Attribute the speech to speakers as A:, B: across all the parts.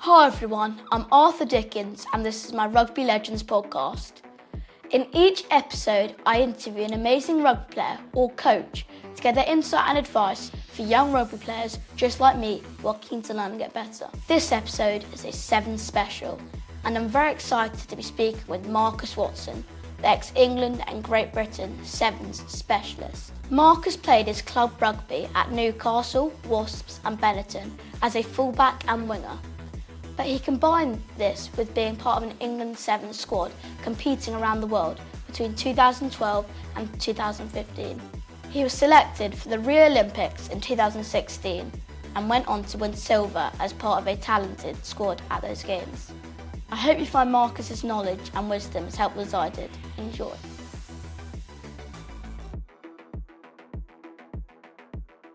A: Hi everyone, I'm Arthur Dickens and this is my Rugby Legends podcast. In each episode, I interview an amazing rugby player or coach to get their insight and advice for young rugby players just like me who are keen to learn and get better. This episode is a Sevens special and I'm very excited to be speaking with Marcus Watson, the ex-England and Great Britain Sevens specialist. Marcus played his club rugby at Newcastle, Wasps and Benetton as a fullback and winger. But he combined this with being part of an England Sevens squad competing around the world between 2012 and 2015. He was selected for the Rio Olympics in 2016 and went on to win silver as part of a talented squad at those games. I hope you find Marcus's knowledge and wisdom as helpful as I did. Enjoy.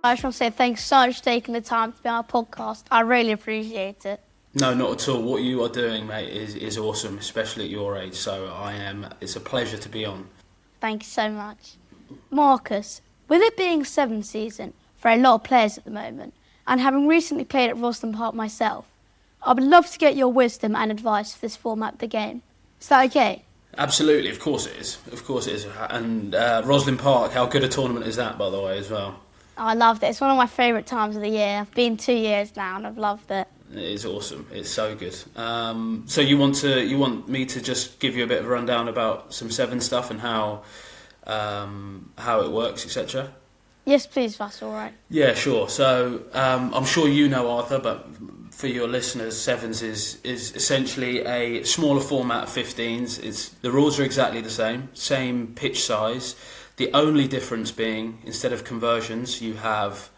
A: I just want to say thanks so much for taking the time to be on our podcast. I really appreciate it.
B: No, not at all. What you are doing, mate, is awesome, especially at your age. So it's a pleasure to be on.
A: Thank you so much. Marcus, with it being Sevens season for a lot of players at the moment, and having recently played at Roslyn Park myself, I would love to get your wisdom and advice for this format of the game. Is that okay?
B: Absolutely, of course it is. Of course it is. And Roslyn Park, how good a tournament is that, by the way, as well?
A: Oh, I loved it. It's one of my favourite times of the year. I've been 2 years now and I've loved it.
B: It is awesome. It's so good. So you want me to just give you a bit of a rundown about some Seven stuff and how it works, etc.
A: Yes, please. That's all right.
B: Yeah, sure. So I'm sure you know, Arthur, but for your listeners, Sevens is essentially a smaller format of 15s. The rules are exactly the same pitch size. The only difference being, instead of conversions, you have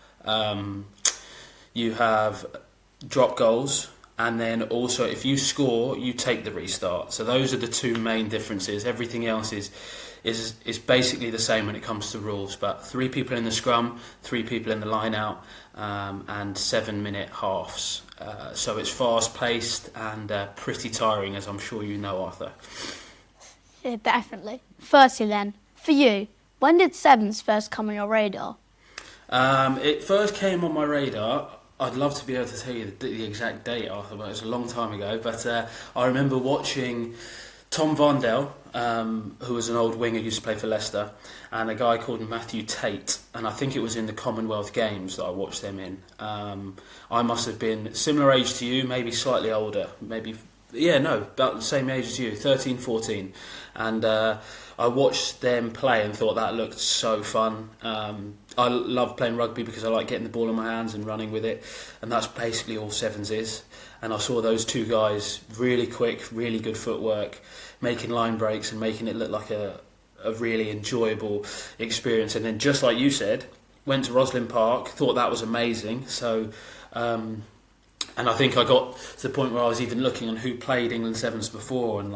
B: drop goals, and then also if you score, you take the restart. So those are the two main differences. Everything else is basically the same when it comes to rules, but 3 people in the scrum, 3 people in the line out, and 7-minute halves. So it's fast paced and pretty tiring, as I'm sure you know, Arthur.
A: Yeah, definitely. Firstly then, for you, when did Sevens first come on your radar?
B: It first came on my radar. I'd love to be able to tell you the exact date, Arthur, but it was a long time ago. But I remember watching Tom Varndell, who was an old winger who used to play for Leicester, and a guy called Matthew Tate, and I think it was in the Commonwealth Games that I watched them in. I must have been similar age to you, maybe slightly older, about the same age as you, 13, 14. And I watched them play and thought that looked so fun. I love playing rugby because I like getting the ball in my hands and running with it, and that's basically all Sevens is. And I saw those two guys, really quick, really good footwork, making line breaks and making it look like a really enjoyable experience. And then, just like you said, went to Roslyn Park, thought that was amazing. So, and I think I got to the point where I was even looking on who played England Sevens before, and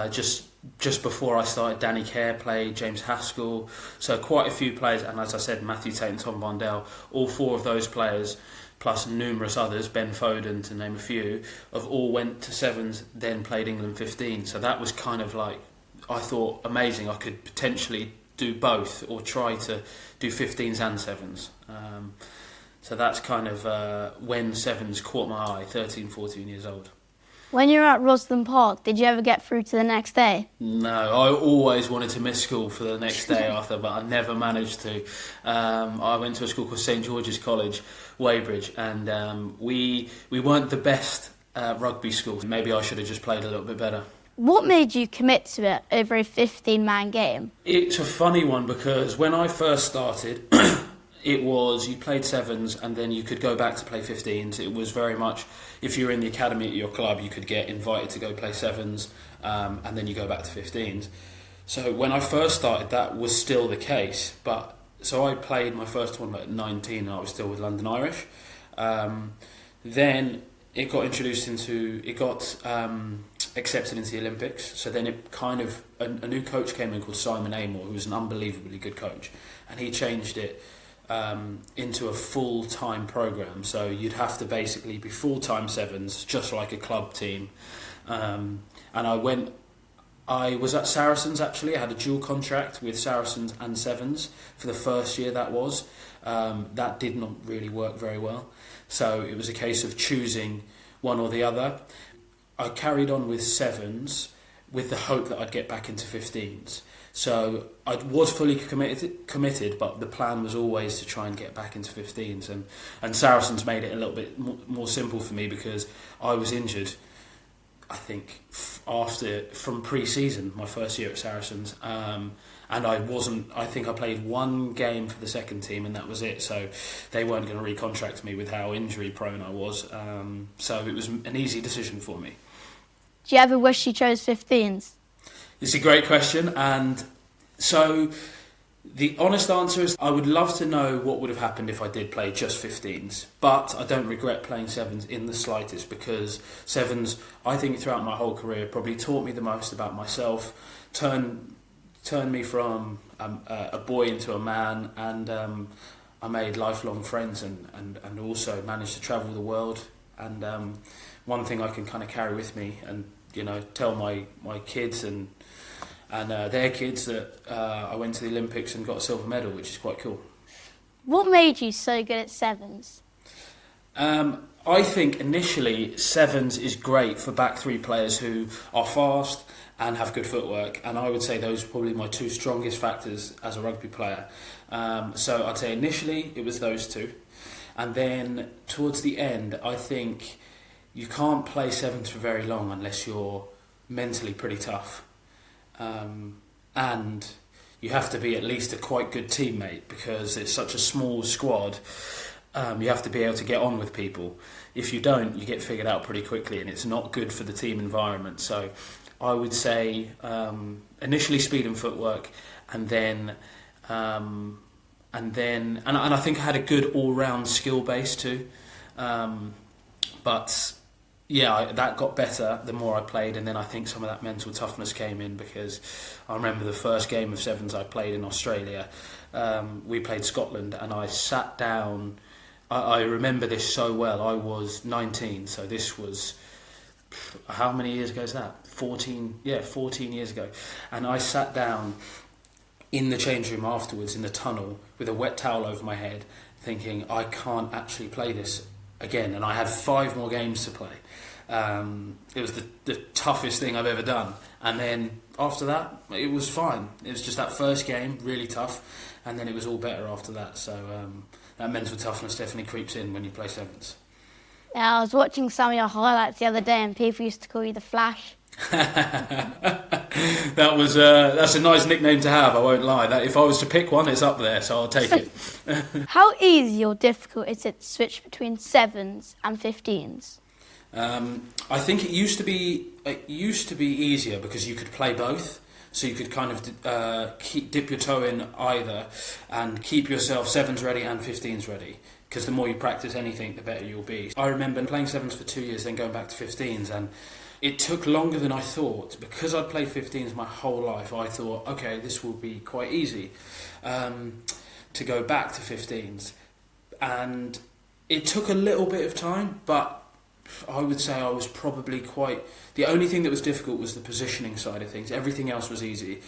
B: just before I started, Danny Kerr played, James Haskell, so quite a few players, and as I said, Matthew Tate and Tom Varndell, all 4 of those players, plus numerous others, Ben Foden to name a few, have all went to Sevens, then played England 15. So that was kind of like, I thought, amazing. I could potentially do both, or try to do 15s and Sevens. So that's kind of when Sevens caught my eye, 13, 14 years old.
A: When you were at Roslyn Park, did you ever get through to the next day?
B: No, I always wanted to miss school for the next day, Arthur, but I never managed to. I went to a school called St George's College, Weybridge, and we weren't the best rugby school. Maybe I should have just played a little bit better.
A: What made you commit to it over a 15-man game?
B: It's a funny one because when I first started, it was you played Sevens and then you could go back to play 15s. It was very much, if you were in the academy at your club, you could get invited to go play Sevens, and then you go back to 15s. So when I first started, that was still the case. So I played my first tournament at 19 and I was still with London Irish. Then it got accepted into the Olympics. So then it kind of, a new coach came in called Simon Amor, who was an unbelievably good coach, and he changed it into a full-time programme. So you'd have to basically be full-time Sevens, just like a club team. And I was at Saracens, actually. I had a dual contract with Saracens and Sevens for the first year that was. That did not really work very well. So it was a case of choosing one or the other. I carried on with sevens with the hope that I'd get back into 15s. So I was fully committed, but the plan was always to try and get back into 15s. And Saracens made it a little bit more simple for me because I was injured, I think, from pre-season, my first year at Saracens. And I think I played one game for the second team and that was it. So they weren't going to recontract me with how injury prone I was. So it was an easy decision for me.
A: Do you ever wish you chose 15s?
B: It's a great question, and so the honest answer is I would love to know what would have happened if I did play just 15s, but I don't regret playing sevens in the slightest because sevens, I think throughout my whole career, probably taught me the most about myself, turned me from a boy into a man, and I made lifelong friends and also managed to travel the world. And one thing I can kind of carry with me and tell my kids and their kids that I went to the Olympics and got a silver medal, which is quite cool.
A: What made you so good at sevens?
B: I think initially sevens is great for back three players who are fast and have good footwork, and I would say those are probably my two strongest factors as a rugby player. So I'd say initially it was those two, and then towards the end I think you can't play sevens for very long unless you're mentally pretty tough. And you have to be at least a quite good teammate because it's such a small squad. You have to be able to get on with people. If you don't, you get figured out pretty quickly and it's not good for the team environment. So I would say initially speed and footwork, and then I think I had a good all-round skill base too. But yeah, that got better the more I played, and then I think some of that mental toughness came in because I remember the first game of sevens I played in Australia. We played Scotland, and I sat down. I remember this so well. I was 19, so this was, how many years ago is that? 14 years ago. And I sat down in the change room afterwards in the tunnel with a wet towel over my head, thinking I can't actually play this again, and I had 5 more games to play. It was the toughest thing I've ever done, and then after that it was fine. It was just that first game really tough, and then it was all better after that. So that mental toughness definitely creeps in when you play sevens.
A: Yeah, I was watching some of your highlights the other day and people used to call you the Flash.
B: That's a nice nickname to have, I won't lie. That if I was to pick one, it's up there, so I'll take it.
A: How easy or difficult is it to switch between sevens and 15s?
B: I think it used to be easier because you could play both, so you could kind of dip your toe in either and keep yourself sevens ready and 15s ready, because the more you practice anything, the better you'll be. I remember playing sevens for 2 years, then going back to 15s, and it took longer than I thought. Because I'd played 15s my whole life, I thought, okay, this will be quite easy to go back to 15s. And it took a little bit of time, but I would say I was probably the only thing that was difficult was the positioning side of things. Everything else was easy.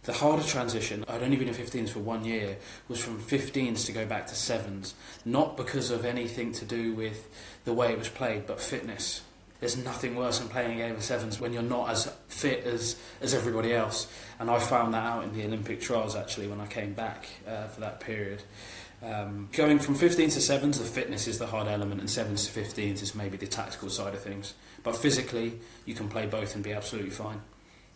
B: The harder transition, I'd only been in 15s for 1 year, was from 15s to go back to sevens. Not because of anything to do with the way it was played, but fitness. There's nothing worse than playing a game of sevens when you're not as fit as everybody else. And I found that out in the Olympic trials, actually, when I came back for that period. Going from 15s to sevens, the fitness is the hard element, and sevens to 15s is maybe the tactical side of things. But physically, you can play both and be absolutely fine.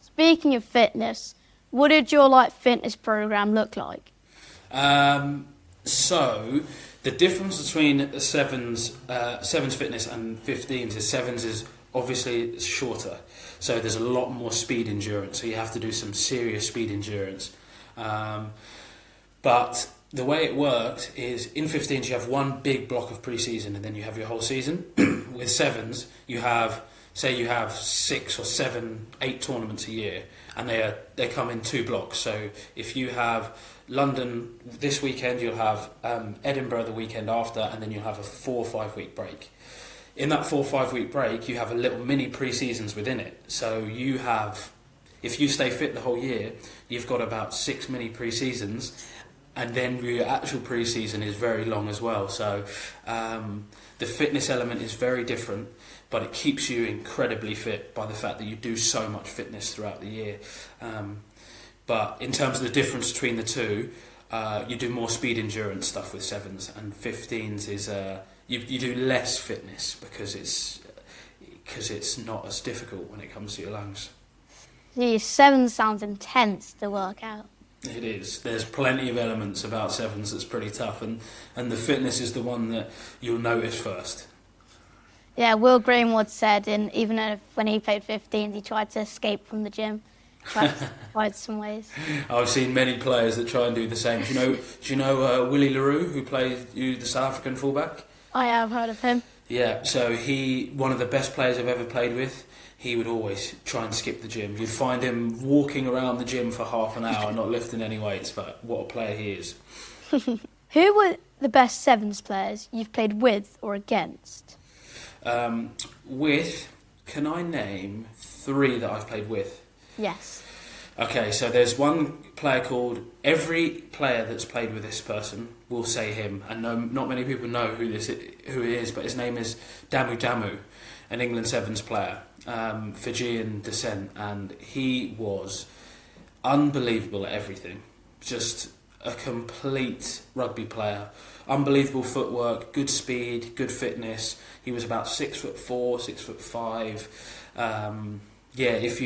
A: Speaking of fitness, what did your fitness program look like?
B: So the difference between sevens fitness and 15s is sevens is obviously shorter, so there's a lot more speed endurance. So you have to do some serious speed endurance. But the way it worked is in 15s you have one big block of pre-season and then you have your whole season. With sevens you have 6 or 7, 8 tournaments a year, and they come in 2 blocks. So if you have London this weekend, you'll have Edinburgh the weekend after, and then you'll have a 4 or 5 week break. In that 4 or 5 week break, you have a little mini pre-seasons within it. So you have, if you stay fit the whole year, you've got about 6 mini pre-seasons, and then your actual pre-season is very long as well. So the fitness element is very different, but it keeps you incredibly fit by the fact that you do so much fitness throughout the year. But in terms of the difference between the two, you do more speed endurance stuff with sevens, and 15s is you do less fitness because it's not as difficult when it comes to your lungs.
A: Gee, 7 sounds intense to work out.
B: It is. There's plenty of elements about sevens that's pretty tough, and the fitness is the one that you'll notice first.
A: Yeah, Will Greenwood said when he played 15s, he tried to escape from the gym. Tried some ways.
B: I've seen many players that try and do the same. Do you know Willie LaRue, who plays the South African fullback?
A: I have heard of him.
B: Yeah, so one of the best players I've ever played with. He would always try and skip the gym. You'd find him walking around the gym for half an hour, not lifting any weights, but what a player he is.
A: Who were the best sevens players you've played with or against?
B: Can I name 3 that I've played with?
A: Yes.
B: Okay, so there's one player called... Every player that's played with this person will say him, and not many people know who he is, but his name is Damu Damu, an England Sevens player. Fijian descent, and he was unbelievable at everything. Just a complete rugby player. Unbelievable footwork, good speed, good fitness. He was about 6'4", 6'5". If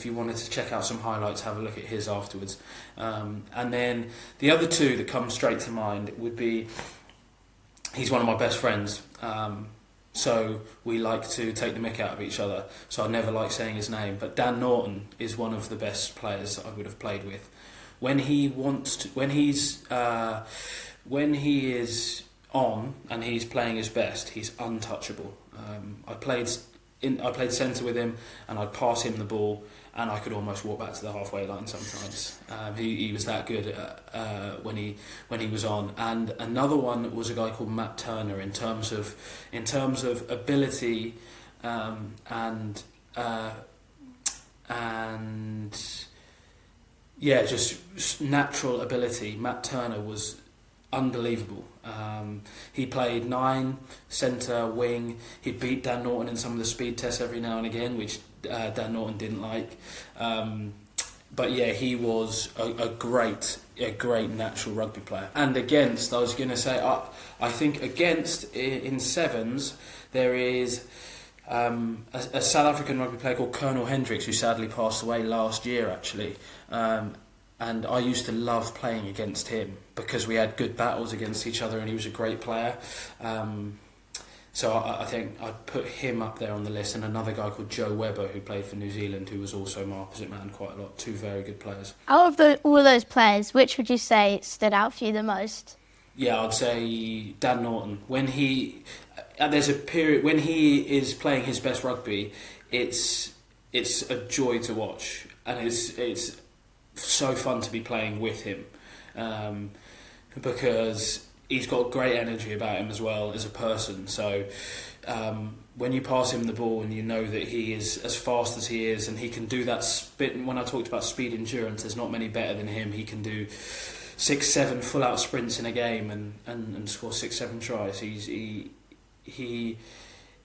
B: you wanted to check out some highlights, have a look at his afterwards. And then the other 2 that come straight to mind would be, he's one of my best friends. So we like to take the mick out of each other. So I never like saying his name. But Dan Norton is one of the best players that I would have played with. When he is on and he's playing his best, he's untouchable. I played centre with him, and I'd pass him the ball, and I could almost walk back to the halfway line sometimes. He was that good when he was on. And another one was a guy called Matt Turner. In terms of ability and just natural ability, Matt Turner was unbelievable. He played 9, centre, wing. He'd beat Dan Norton in some of the speed tests every now and again, which Dan Norton didn't like. But yeah, he was a great natural rugby player. And against, I was going to say, I think against in sevens, there is a South African rugby player called Colonel Hendricks, who sadly passed away last year, actually. And I used to love playing against him because we had good battles against each other, and he was a great player. So I think I'd put him up there on the list, and another guy called Joe Webber, who played for New Zealand, who was also my opposite man quite a lot. 2 very good players.
A: Out of all of those players, which would you say stood out for you the most?
B: Yeah, I'd say Dan Norton. There's a period when he is playing his best rugby, it's a joy to watch, and it's so fun to be playing with him, because he's got great energy about him as well as a person. So when you pass him the ball and you know that he is as fast as he is, and he can do that spit. When I talked about speed endurance, there's not many better than him. He can do 6-7 full out sprints in a game and score 6-7 tries.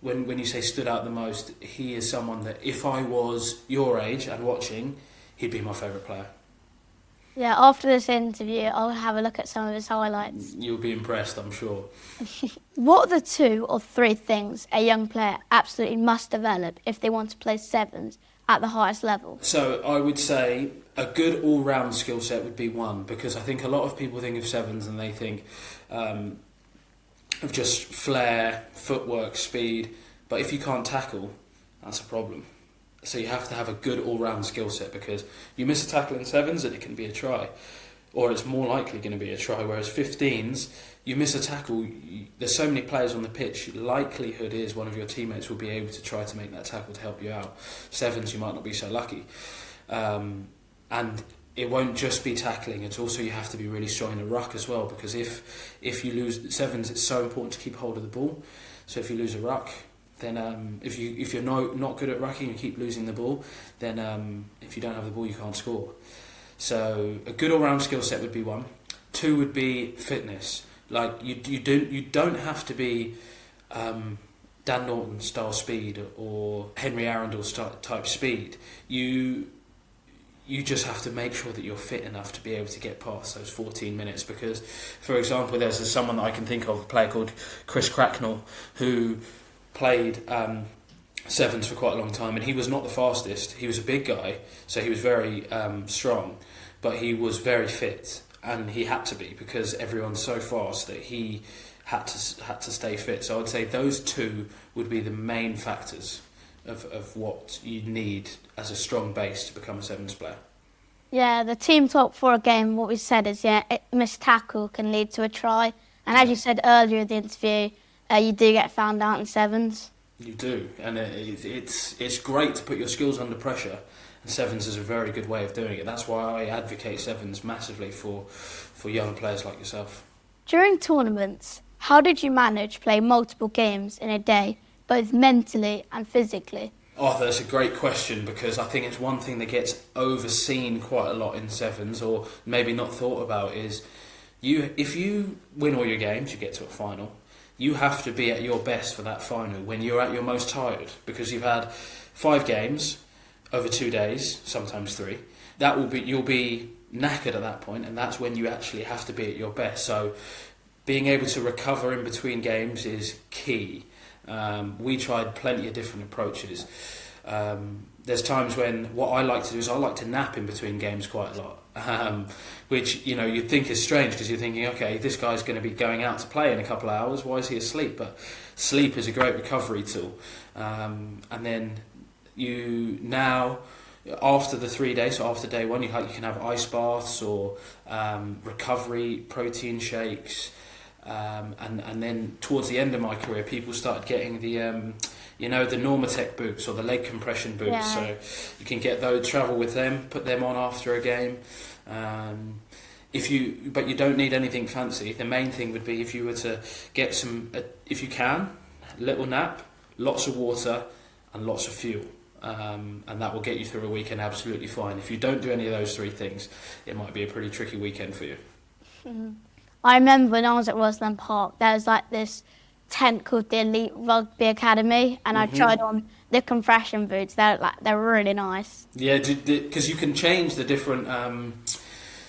B: When you say stood out the most, he is someone that if I was your age and watching, he'd be my favourite player.
A: Yeah, after this interview, I'll have a look at some of his highlights.
B: You'll be impressed, I'm sure.
A: What are the 2 or 3 things a young player absolutely must develop if they want to play sevens at the highest level? So
B: I would say a good all-round skill set would be one, because I think a lot of people think of sevens and they think of just flair, footwork, speed, but if you can't tackle, that's a problem. So you have to have a good all-round skill set, because you miss a tackle in sevens and it can be a try, or it's more likely going to be a try, whereas 15s, you miss a tackle, there's so many players on the pitch, likelihood is one of your teammates will be able to try to make that tackle to help you out. Sevens, you might not be so lucky. And it won't just be tackling, it's also you have to be really strong in the ruck as well, because if you lose sevens, it's so important to keep hold of the ball. So if you lose a ruck, then if you're not good at rucking and keep losing the ball, then if you don't have the ball, you can't score. So a good all-round skill set would be one. Two would be fitness. Like you don't have to be Dan Norton style speed or Henry Arundel type speed. You just have to make sure that you're fit enough to be able to get past those 14 minutes. Because, for example, there's someone that I can think of, a player called Chris Cracknell, who played sevens for quite a long time, and he was not the fastest. He was a big guy, so he was very strong, but he was very fit, and he had to be because everyone's so fast that he had to stay fit. So I would say those two would be the main factors of what you need as a strong base to become a sevens player.
A: Yeah, the team talk for a game, what we said is, a missed tackle can lead to a try. And as you said earlier in the interview, you do get found out in sevens. You
B: do, and it's great to put your skills under pressure, and sevens is a very good way of doing it. That's why I advocate sevens massively for young players like yourself.
A: During tournaments, how did you manage play multiple games in a day, both mentally and physically?
B: Oh, that's a great question, because I think it's one thing that gets overseen quite a lot in sevens, or maybe not thought about, is if you win all your games, you get to a final. You have to be at your best for that final when you're at your most tired, because you've had 5 games over 2 days, sometimes 3. You'll be knackered at that point, and that's when you actually have to be at your best. So being able to recover in between games is key. We tried plenty of different approaches. There's times when what I like to do is I like to nap in between games quite a lot, which you'd think is strange, because you're thinking, okay, this guy's going to be going out to play in a couple of hours, why is he asleep? But sleep is a great recovery tool. And then after the 3 days, so after day 1, you can have ice baths or recovery protein shakes. And then towards the end of my career, people started getting the the Normatec boots or the leg compression boots. Yeah. So you can get those, travel with them, put them on after a game. But you don't need anything fancy. The main thing would be if you were to get if you can, little nap, lots of water, and lots of fuel. And that will get you through a weekend absolutely fine. If you don't do any of those 3 things, it might be a pretty tricky weekend for you.
A: Mm-hmm. I remember when I was at Roslyn Park, there was like this tent called the Elite Rugby Academy, and I tried on the compression boots. They're really nice.
B: Yeah, because you can change the different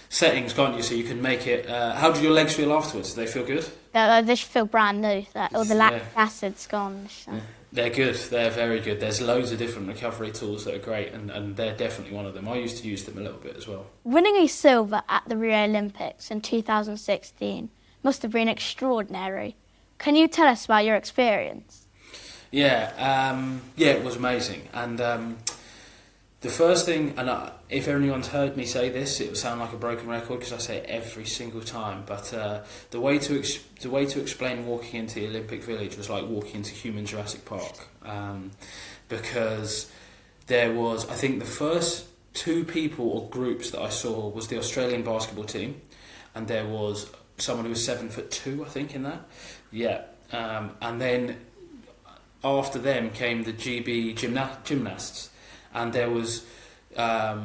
B: settings, can't you? So you can make it. How do your legs feel afterwards? Do they feel good?
A: They just feel brand new. All the lactic acid's gone. So.
B: Yeah. They're good. They're very good. There's loads of different recovery tools that are great, and they're definitely one of them. I used to use them a little bit as well.
A: Winning a silver at the Rio Olympics in 2016 must have been extraordinary. Can you tell us about your experience?
B: Yeah, it was amazing. And the first thing, and if anyone's heard me say this, it will sound like a broken record because I say it every single time. But the way to explain walking into the Olympic Village was like walking into human Jurassic Park, because there was, I think, the first 2 people or groups that I saw was the Australian basketball team, and there was someone who was 7'2", I think, in that. Yeah, and then after them came the GB gymnasts. And there was a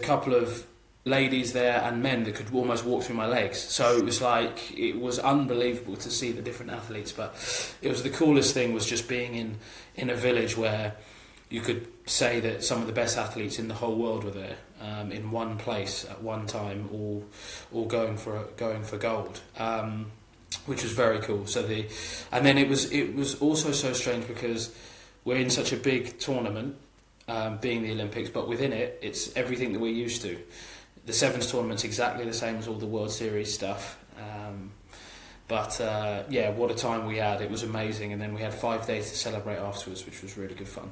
B: couple of ladies there and men that could almost walk through my legs. So it was unbelievable to see the different athletes. But it was the coolest thing was just being in a village where you could say that some of the best athletes in the whole world were there, in one place at one time, all going for gold. Which was very cool. And then it was also so strange because we're in such a big tournament. Being the Olympics, but within it, it's everything that we're used to. The sevens tournament's exactly the same as all the World Series stuff. What a time we had. It was amazing, and then we had 5 days to celebrate afterwards, which was really good fun.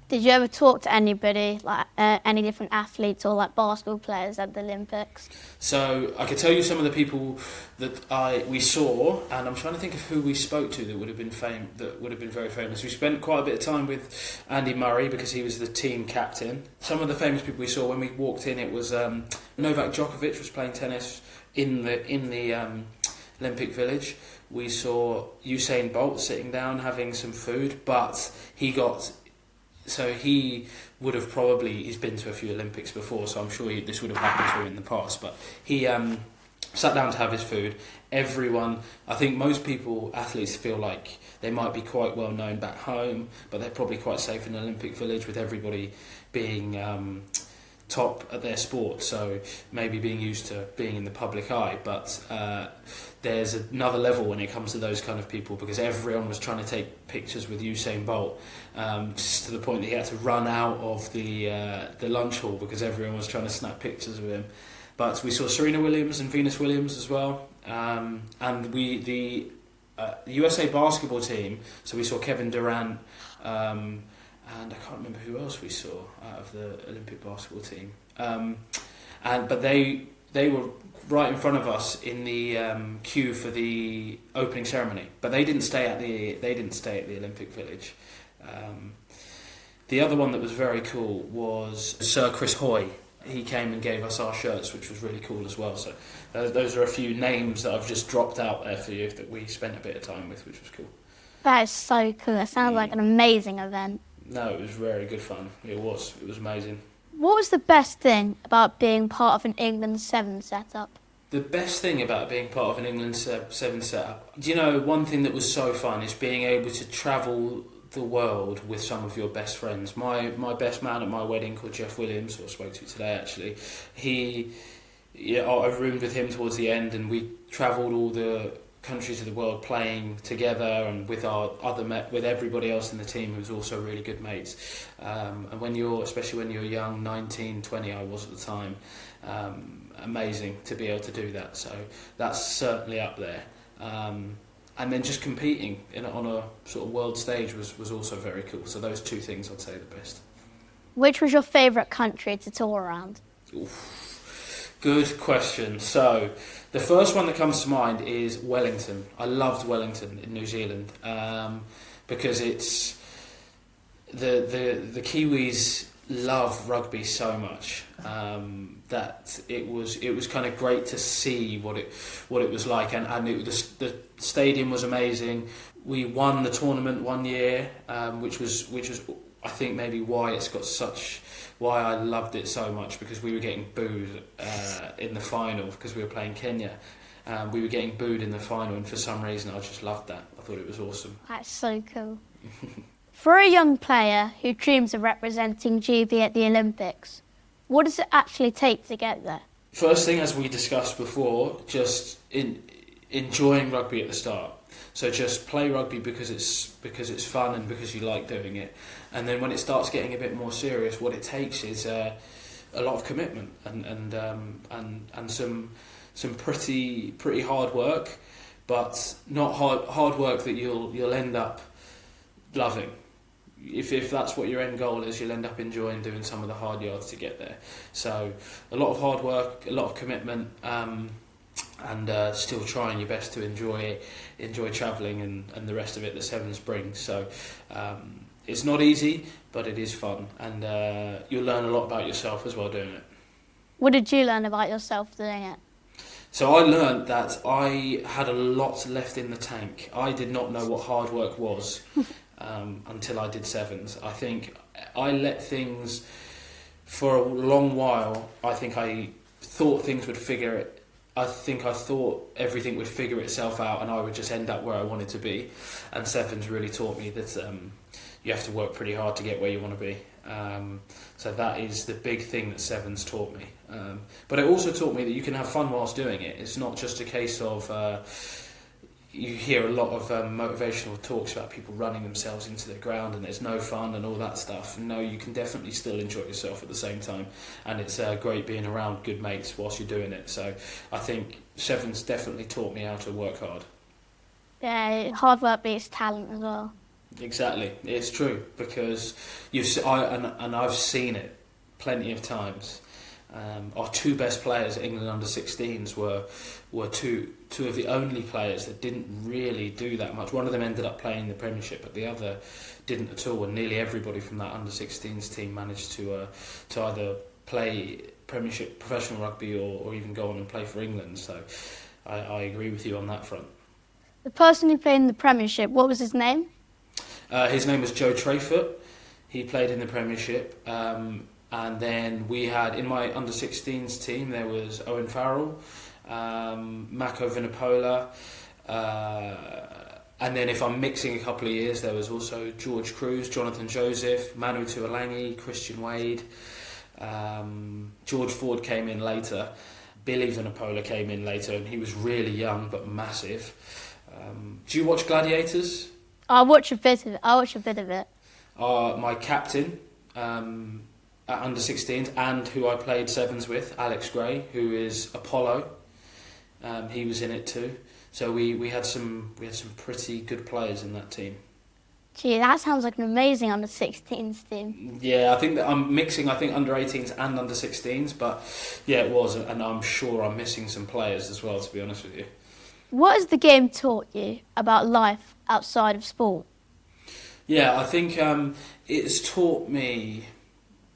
A: Did you ever talk to anybody, like any different athletes or like basketball players at the Olympics?
B: So I could tell you some of the people that we saw, and I'm trying to think of who we spoke to that would have been very famous. We spent quite a bit of time with Andy Murray because he was the team captain. Some of the famous people we saw when we walked in, it was Novak Djokovic was playing tennis in the Olympic Village. We saw Usain Bolt sitting down having some food, but he would have he's been to a few Olympics before, so I'm sure this would have happened to him in the past, but he sat down to have his food. Everyone, I think most athletes feel like they might be quite well known back home, but they're probably quite safe in an Olympic Village with everybody being top at their sport, so maybe being used to being in the public eye. But there's another level when it comes to those kind of people, because everyone was trying to take pictures with Usain Bolt, just to the point that he had to run out of the lunch hall because everyone was trying to snap pictures of him. But we saw Serena Williams and Venus Williams as well, and the USA basketball team. So we saw Kevin Durant, and I can't remember who else we saw out of the Olympic basketball team. But they were right in front of us in the queue for the opening ceremony. But they didn't stay at the Olympic Village. The other one that was very cool was Sir Chris Hoy. He came and gave us our shirts, which was really cool as well. So those are a few names that I've just dropped out there for you that we spent a bit of time with, which was cool.
A: That is so cool. It sounds like an amazing event.
B: No, it was very good fun. It was amazing.
A: What was the best thing about being part of an England Sevens setup?
B: The best thing about being part of an England Sevens setup, do you know, one thing that was so fun is being able to travel the world with some of your best friends. My best man at my wedding, called Jeff Williams, who I spoke to today actually, I roomed with him towards the end, and we travelled all the countries of the world playing together, and with with everybody else in the team who was also really good mates. And especially when you're young, 19, 20 I was at the time, amazing to be able to do that. So that's certainly up there. And then just competing on a sort of world stage was also very cool. So those two things I'd say are the best. Which was your favourite country to tour around? Oof. Good question. So the first one that comes to mind is Wellington. I loved Wellington in New Zealand, because it's the Kiwis love rugby so much, that it was kind of great to see what it was like, and the stadium was amazing. We won the tournament one year, which was I think maybe why I loved it so much, because we were getting booed in the final because we were playing Kenya. We were getting booed in the final, and for some reason I just loved that. I thought it was awesome. That's so cool. For a young player who dreams of representing GB at the Olympics, what does it actually take to get there? First thing, as we discussed before, just enjoying rugby at the start. So just play rugby because it's fun and because you like doing it. And then when it starts getting a bit more serious, what it takes is a lot of commitment and some pretty hard work, but not hard work that you'll end up loving. If that's what your end goal is, you'll end up enjoying doing some of the hard yards to get there. So a lot of hard work, a lot of commitment, and still trying your best to enjoy travelling and the rest of it that Sevens brings. So it's not easy, but it is fun, and you'll learn a lot about yourself as well doing it. What did you learn about yourself doing it? So I learned that I had a lot left in the tank. I did not know what hard work was until I did Sevens. I think I let things for a long while. I think I thought things would figure it. I thought everything would figure itself out, and I would just end up where I wanted to be. And Sevens really taught me that you have to work pretty hard to get where you want to be. So that is the big thing that Sevens taught me. But it also taught me that you can have fun whilst doing it. It's not just a case of you hear a lot of motivational talks about people running themselves into the ground and there's no fun and all that stuff. No, you can definitely still enjoy yourself at the same time, and it's great being around good mates whilst you're doing it. So I think Sevens definitely taught me how to work hard. Yeah, hard work beats talent as well. Exactly, it's true, because I've seen it plenty of times. Our two best players at England under-16s were two of the only players that didn't really do that much. One of them ended up playing the Premiership, but the other didn't at all. And nearly everybody from that under-16s team managed to either play Premiership professional rugby or even go on and play for England. So I agree with you on that front. The person who played in the Premiership, what was his name? His name was Joe Trayfoot. He played in the Premiership. And then we had, in my under-16s team, there was Owen Farrell, Mako Vinopola, and then if I'm mixing a couple of years, there was also George Cruz, Jonathan Joseph, Manu Tuolangi, Christian Wade. George Ford came in later. Billy Vinopola came in later, and he was really young but massive. Do you watch Gladiators?
A: I watch a bit of it.
B: My captain at under 16s, and who I played sevens with, Alex Gray, who is Apollo. He was in it too. So we had some pretty good players in that team.
A: Gee, that sounds like an amazing under 16s team.
B: Yeah, I think that I'm mixing. I think under 18s and under 16s, but yeah, it was, and I'm sure I'm missing some players as well. To be honest with you.
A: What has the game taught you about life outside of sport?
B: Yeah, I think it's taught me.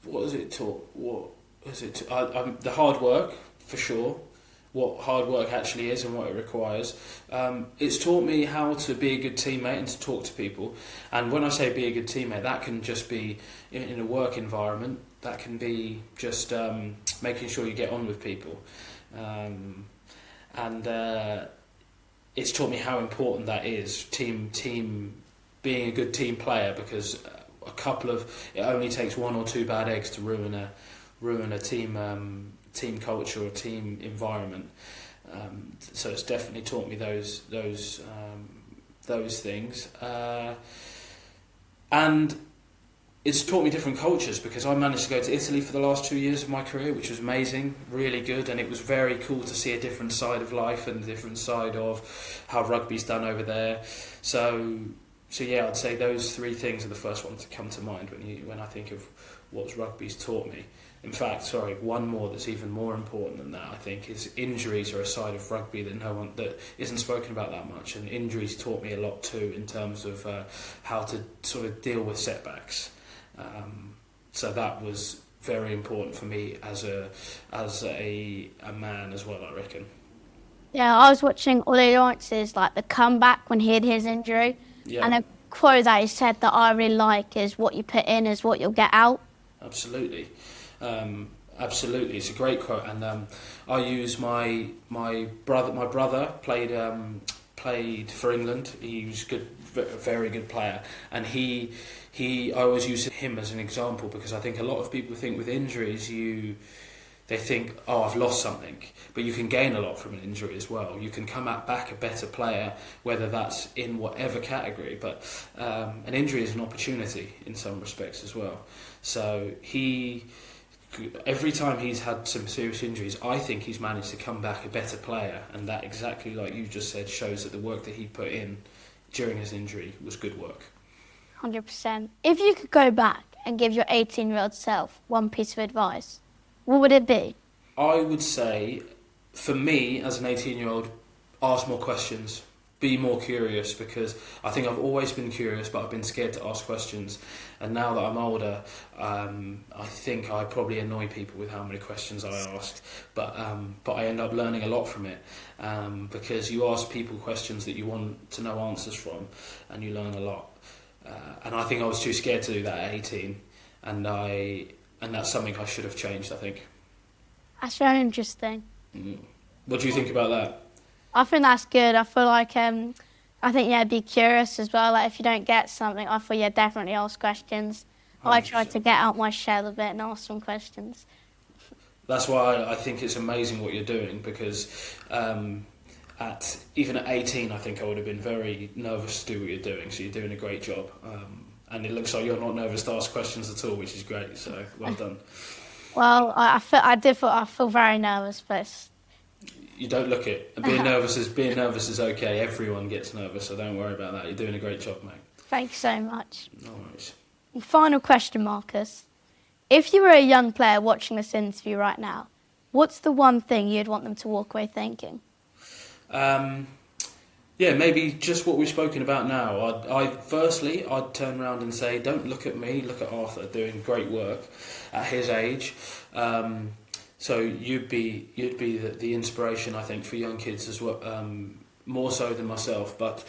B: What has it taught? What has it? The hard work for sure. What hard work actually is and what it requires. It's taught me how to be a good teammate and to talk to people. And when I say be a good teammate, that can just be in a work environment. That can be just making sure you get on with people. It's taught me how important that is. Team being a good team player, because it only takes one or two bad eggs to ruin a team culture or team environment. So it's definitely taught me those things, and it's taught me different cultures, because I managed to go to Italy for the last 2 years of my career, which was amazing, really good, and it was very cool to see a different side of life and a different side of how rugby's done over there. So yeah, I'd say those three things are the first ones to come to mind when I think of what rugby's taught me. In fact, one more that's even more important than that, I think, is injuries are a side of rugby that isn't spoken about that much, and injuries taught me a lot too in terms of how to sort of deal with setbacks. So that was very important for me as a man as well, I reckon.
A: Yeah, I was watching Ollie Lawrence's the comeback when he had his injury,
B: Yeah.
A: and a quote that he said that I really like is, "What you put in is what you'll get out."
B: Absolutely. Absolutely, it's a great quote, and I use my brother. My brother played for England. He was good, a very good player, and I always use him as an example, because I think a lot of people think with injuries they think, oh, I've lost something, but you can gain a lot from an injury as well. You can come back a better player, whether that's in whatever category, but an injury is an opportunity in some respects as well. So every time he's had some serious injuries, I think he's managed to come back a better player, and that, exactly like you just said, shows that the work that he put in during his injury was good work.
A: 100%. If you could go back and give your 18-year-old self one piece of advice, what would it be?
B: I would say, for me, as an 18-year-old, ask more questions. Be more curious, because I think I've always been curious, but I've been scared to ask questions. And now that I'm older, I think I probably annoy people with how many questions I ask. But I end up learning a lot from it, because you ask people questions that you want to know answers from, and you learn a lot. And I think I was too scared to do that at 18, and that's something I should have changed, I think.
A: That's very interesting.
B: What do you think about that?
A: I think that's good. I feel like, be curious as well. If you don't get something, I feel, definitely ask questions. 100%. I try to get out my shell a bit and ask some questions.
B: That's why I think it's amazing what you're doing, because even at 18, I think I would have been very nervous to do what you're doing. So you're doing a great job. And it looks like you're not nervous to ask questions at all, which is great. So well done.
A: Well, I feel very nervous, but
B: you don't look it. And being nervous is okay. Everyone gets nervous, so don't worry about that. You're doing a great job, mate.
A: Thank you so much.
B: No worries.
A: Final question, Marcus. If you were a young player watching this interview right now, what's the one thing you'd want them to walk away thinking?
B: Maybe just what we've spoken about now. I'd turn around and say, don't look at me, look at Arthur doing great work at his age. So you'd be the inspiration, I think, for young kids as well, more so than myself. But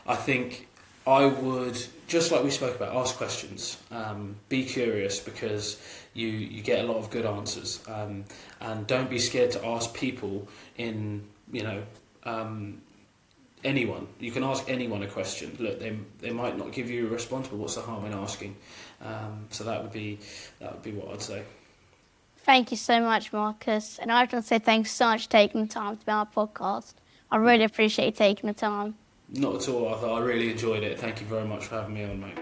B: I think I would, just like we spoke about, ask questions. Be curious, because you get a lot of good answers. And don't be scared to ask people anyone. You can ask anyone a question. Look, they might not give you a response, but what's the harm in asking? So that would be what I'd say.
A: Thank you so much, Marcus. And I just want to say thanks so much for taking the time to be on our podcast. I really appreciate you taking the time.
B: Not at all, Arthur. I really enjoyed it. Thank you very much for having me on, mate.